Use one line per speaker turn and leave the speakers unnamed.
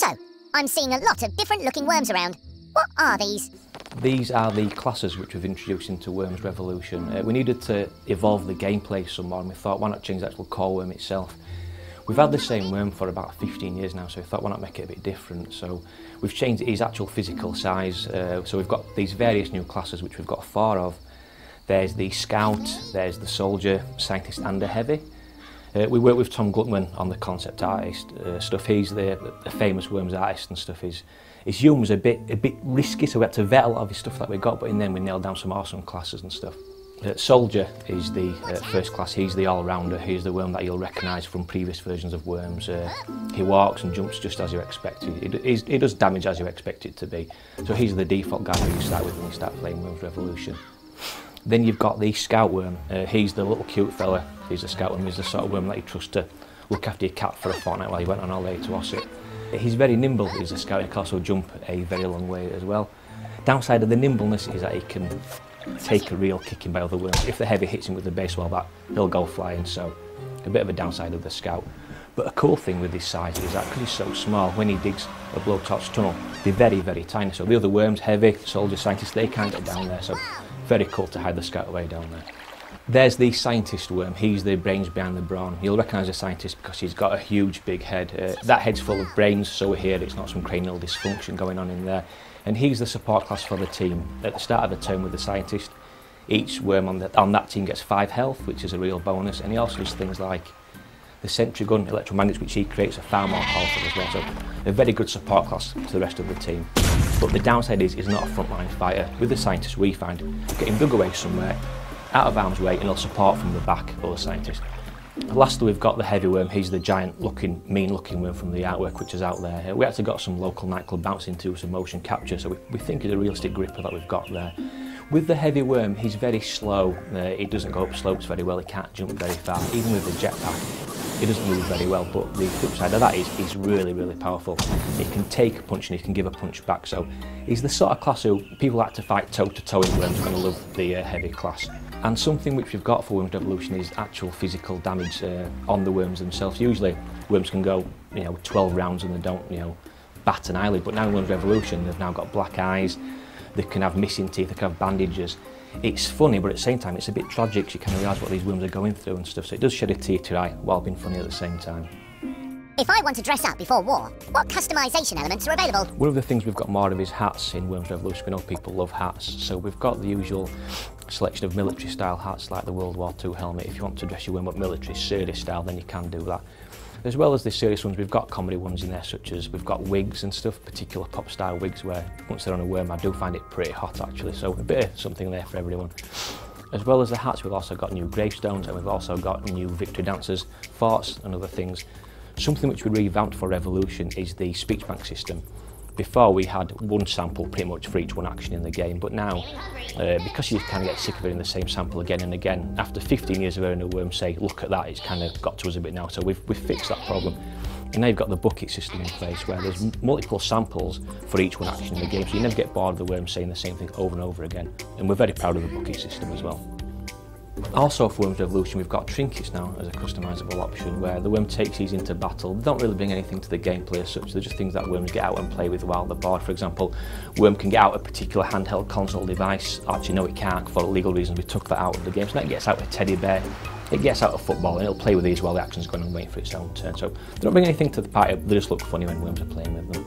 So, I'm seeing a lot of different looking worms around. What are these?
These are the classes which we've introduced into WormsT Revolution. We needed to evolve the gameplay some more, and we thought, why not change the actual core worm itself? We've had the same worm for about 15 years now, so we thought, why not make it a bit different? So we've changed his actual physical size. So we've got these various new classes, which we've got 4 of. There's the Scout, there's the Soldier, Scientist and the Heavy. We work with Tom Gluckman on the concept artist stuff. He's the famous Worms artist and stuff. His humour's a bit risky, so we had to vet a lot of his stuff that we got, but in the end we nailed down some awesome classes and stuff. Soldier is the first class. He's the all-rounder. He's the worm that you'll recognise from previous versions of Worms. He walks and jumps just as you expect. He does damage as you expect it to be. So he's the default guy who you start with when you start playing WormsT Revolution. Then you've got the Scout worm. He's the little cute fella. He's a Scout worm. He's the sort of worm that you trust to look after your cat for a fortnight while you went on holiday to Ossett. He's very nimble. He's a Scout. He can also jump a very long way as well. Downside of the nimbleness is that he can take a real kicking by other worms. If the Heavy hits him with the baseball bat, he'll go flying, so a bit of a downside of the Scout. But a cool thing with his size is that because he's so small, when he digs a blowtorch tunnel, they're very, very tiny. So the other worms, Heavy, Soldier, Scientist, they can't get down there, so very cool to hide the Scout away down there. There's the Scientist worm. He's the brains behind the brawn. You'll recognise the Scientist because he's got a huge big head. That head's full of brains, so we're here, it's not some cranial dysfunction going on in there. And he's the support class for the team. At the start of the turn with the Scientist, each worm on that team gets 5 health, which is a real bonus, and he also does things like the sentry gun, electromagnets, which he creates, are far more powerful as well. So a very good support class to the rest of the team. But the downside is he's not a frontline fighter. With the Scientist, we find, get him dug away somewhere, out of harm's way, and he'll support from the back of the Scientist. Lastly, we've got the Heavy worm. He's the giant looking, mean looking worm from the artwork which is out there. We actually got some local nightclub bouncing to some motion capture, so we think he's a realistic gripper that we've got there. With the Heavy worm, he's very slow. He doesn't go up slopes very well, he can't jump very far. Even with the jetpack, he doesn't move very well, but the flip side of that is he's really, really powerful. He can take a punch and he can give a punch back, so he's the sort of class who people like to fight toe-to-toe in Worms are going to love the Heavy class. And something which we've got for WormsT Revolution is actual physical damage on the worms themselves. Usually worms can go 12 rounds and they don't bat an eyelid, but now in WormsT Revolution they've now got black eyes, they can have missing teeth, they can have bandages. It's funny, but at the same time it's a bit tragic, so you kind of realise what these worms are going through and stuff, so it does shed a tear to your eye while being funny at the same time.
If I want to dress up before war, what customisation elements are available?
One of the things we've got more of is hats in WormsT Revolution. We know people love hats, so we've got the usual selection of military style hats like the World War II helmet. If you want to dress your worm up military, serious style, then you can do that. As well as the serious ones, we've got comedy ones in there, such as we've got wigs and stuff, particular pop style wigs where once they're on a worm I do find it pretty hot actually, so a bit of something there for everyone. As well as the hats, we've also got new gravestones and we've also got new victory dancers, forts and other things. Something which we revamped for Revolution is the speech bank system. Before we had one sample pretty much for each one action in the game, but now, because you kind of get sick of hearing the same sample again and again, after 15 years of hearing a worm say, look at that, it's kind of got to us a bit now, so we've fixed that problem. And now you've got the bucket system in place where there's multiple samples for each one action in the game, so you never get bored of the worm saying the same thing over and over again. And we're very proud of the bucket system as well. Also for WormsT Revolution we've got trinkets now as a customisable option where the worm takes these into battle. They don't really bring anything to the gameplay as such, they're just things that worms get out and play with while they're bored. For example, worm can get out a particular handheld console device. Actually no, it can't for legal reasons, we took that out of the game. So now it gets out a teddy bear, it gets out a football and it'll play with these while the action's going and waiting for its own turn. So they don't bring anything to the party, they just look funny when worms are playing with them.